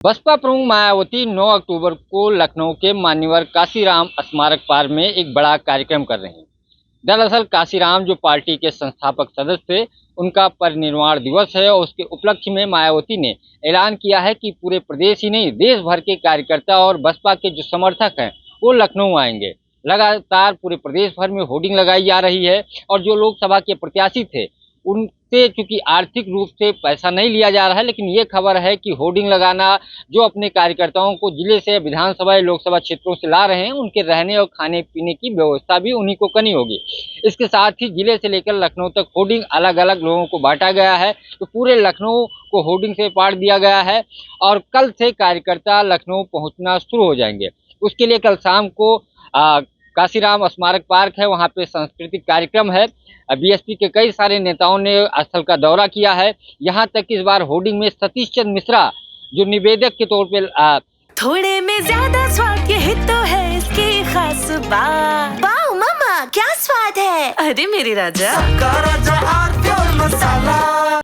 बसपा प्रमुख मायावती 9 अक्टूबर को लखनऊ के मान्यवर काशीराम स्मारक पार्क में एक बड़ा कार्यक्रम कर रहे हैं। दरअसल काशीराम जो पार्टी के संस्थापक सदस्य थे, उनका परिनिर्वाण दिवस है और उसके उपलक्ष्य में मायावती ने ऐलान किया है कि पूरे प्रदेश ही नहीं, देश भर के कार्यकर्ता और बसपा के जो समर्थक हैं वो लखनऊ आएंगे। लगातार पूरे प्रदेश भर में होर्डिंग लगाई जा रही है और जो लोकसभा के प्रत्याशी थे उनसे चूंकि आर्थिक रूप से पैसा नहीं लिया जा रहा है, लेकिन ये खबर है कि होर्डिंग लगाना जो अपने कार्यकर्ताओं को जिले से विधानसभा या लोकसभा क्षेत्रों से ला रहे हैं, उनके रहने और खाने पीने की व्यवस्था भी उन्हीं को करनी होगी। इसके साथ ही जिले से लेकर लखनऊ तक होर्डिंग अलग अलग लोगों को बांटा गया है, तो पूरे लखनऊ को होर्डिंग से पाट दिया गया है और कल से कार्यकर्ता लखनऊ पहुंचना शुरू हो जाएंगे। उसके लिए कल शाम को काशीराम स्मारक पार्क है, वहाँ पे सांस्कृतिक कार्यक्रम है। बीएसपी के कई सारे नेताओं ने स्थल का दौरा किया है। यहाँ तक इस बार होर्डिंग में सतीश चंद्र मिश्रा जो निवेदक के तौर पे थोड़े में ज्यादा स्वाद ये तो है इसकी खास बात। वाओ मामा क्या स्वाद है, अरे मेरे राजा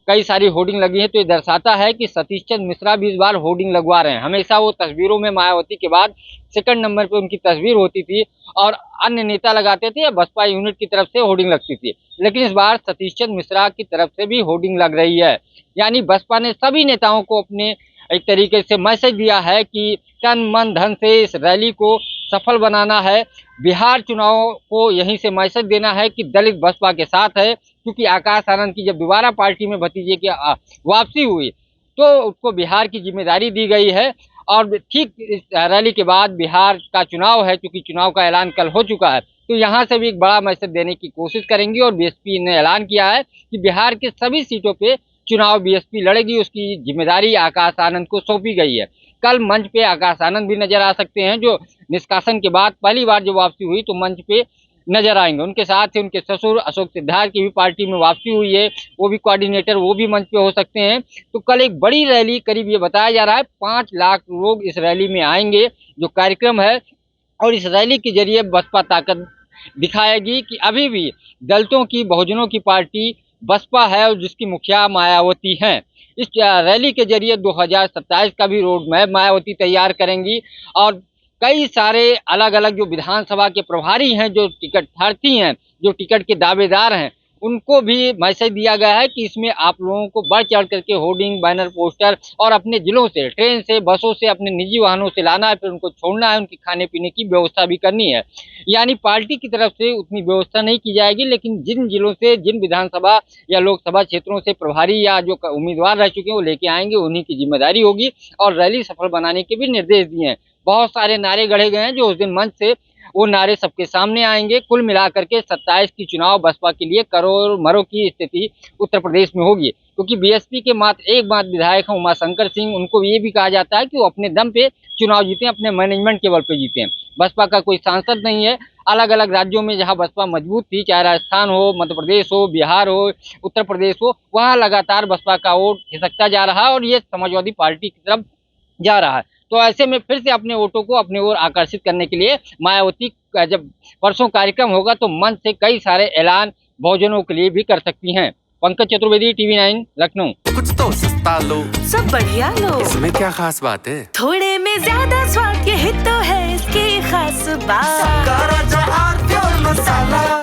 कई सारी होर्डिंग लगी है, तो ये दर्शाता है कि सतीश चंद्र मिश्रा भी इस बार होर्डिंग लगवा रहे हैं। हमेशा वो तस्वीरों में मायावती के बाद सेकंड नंबर पे उनकी तस्वीर होती थी और अन्य नेता लगाते थे या बसपा यूनिट की तरफ से होर्डिंग लगती थी, लेकिन इस बार सतीश चंद्र मिश्रा की तरफ से भी होर्डिंग लग रही है। यानी बसपा ने सभी नेताओं को अपने एक तरीके से मैसेज दिया है कि तन मन धन से इस रैली को सफल बनाना है। बिहार चुनाव को यहीं से मैसेज देना है कि दलित बसपा के साथ है, क्योंकि आकाश आनंद की जब दोबारा पार्टी में भतीजे की वापसी हुई तो उसको बिहार की जिम्मेदारी दी गई है। और ठीक इस रैली के बाद बिहार का चुनाव है, क्योंकि चुनाव का ऐलान कल हो चुका है, तो यहाँ से भी एक बड़ा मैसेज देने की कोशिश करेंगी। और बीएसपी ने ऐलान किया है कि बिहार के सभी सीटों पे चुनाव बीएसपी लड़ेगी, उसकी जिम्मेदारी आकाश आनंद को सौंपी गई है। कल मंच पे आकाश आनंद भी नजर आ सकते हैं, जो निष्कासन के बाद पहली बार जब वापसी हुई तो मंच पे नजर आएंगे। उनके साथ ही उनके ससुर अशोक सिद्धार्थ की भी पार्टी में वापसी हुई है, वो भी कोऑर्डिनेटर, वो भी मंच पे हो सकते हैं। तो कल एक बड़ी रैली, करीब ये बताया जा रहा है 5 लाख लोग इस रैली में आएंगे जो कार्यक्रम है। और इस रैली के जरिए बसपा ताकत दिखाएगी कि अभी भी दलितों की, बहुजनों की पार्टी बसपा है और जिसकी मुखिया मायावती हैं। इस रैली के जरिए 2027 का भी रोड मैप मायावती तैयार करेंगी और कई सारे अलग अलग जो विधानसभा के प्रभारी हैं, जो टिकट प्रार्थी हैं, जो टिकट के दावेदार हैं, उनको भी मैसेज दिया गया है कि इसमें आप लोगों को बढ़ चढ़ करके होर्डिंग, बैनर, पोस्टर और अपने जिलों से, ट्रेन से, बसों से, अपने निजी वाहनों से लाना है, फिर उनको छोड़ना है, उनकी खाने पीने की व्यवस्था भी करनी है। यानी पार्टी की तरफ से उतनी व्यवस्था नहीं की जाएगी, लेकिन जिन जिलों से, जिन विधानसभा या लोकसभा क्षेत्रों से प्रभारी या जो उम्मीदवार रह चुके हैं वो लेके आएंगे, उन्हीं की जिम्मेदारी होगी। और रैली सफल बनाने के भी निर्देश दिए हैं। बहुत सारे नारे गढ़े गए हैं जो उस दिन मंच से वो नारे सबके सामने आएंगे। कुल मिलाकर के 27 की चुनाव बसपा के लिए करोड़ मरों की स्थिति उत्तर प्रदेश में होगी, क्योंकि बीएसपी के मात्र एक विधायक हैं उमाशंकर सिंह, उनको ये भी कहा जाता है कि वो अपने दम पे चुनाव जीते, अपने मैनेजमेंट के बल पे जीते हैं। बसपा का कोई सांसद नहीं है। अलग अलग राज्यों में जहाँ बसपा मजबूत थी, चाहे राजस्थान हो, मध्य प्रदेश हो, बिहार हो, उत्तर प्रदेश हो, वहाँ लगातार बसपा का वोट खिसकता जा रहा है और ये समाजवादी पार्टी की तरफ जा रहा है। तो ऐसे में फिर से अपने वोटों को अपनी ओर आकर्षित करने के लिए मायावती का जब परसों कार्यक्रम होगा तो मंच से कई सारे ऐलान बहुजनों के लिए भी कर सकती हैं। पंकज चतुर्वेदी, TV9, लखनऊ। कुछ तो सस्ता लो, सब बढ़िया लो, इसमें क्या खास बात है? थोड़े में ज्यादा स्वाद ये तो है इसकी खास बात।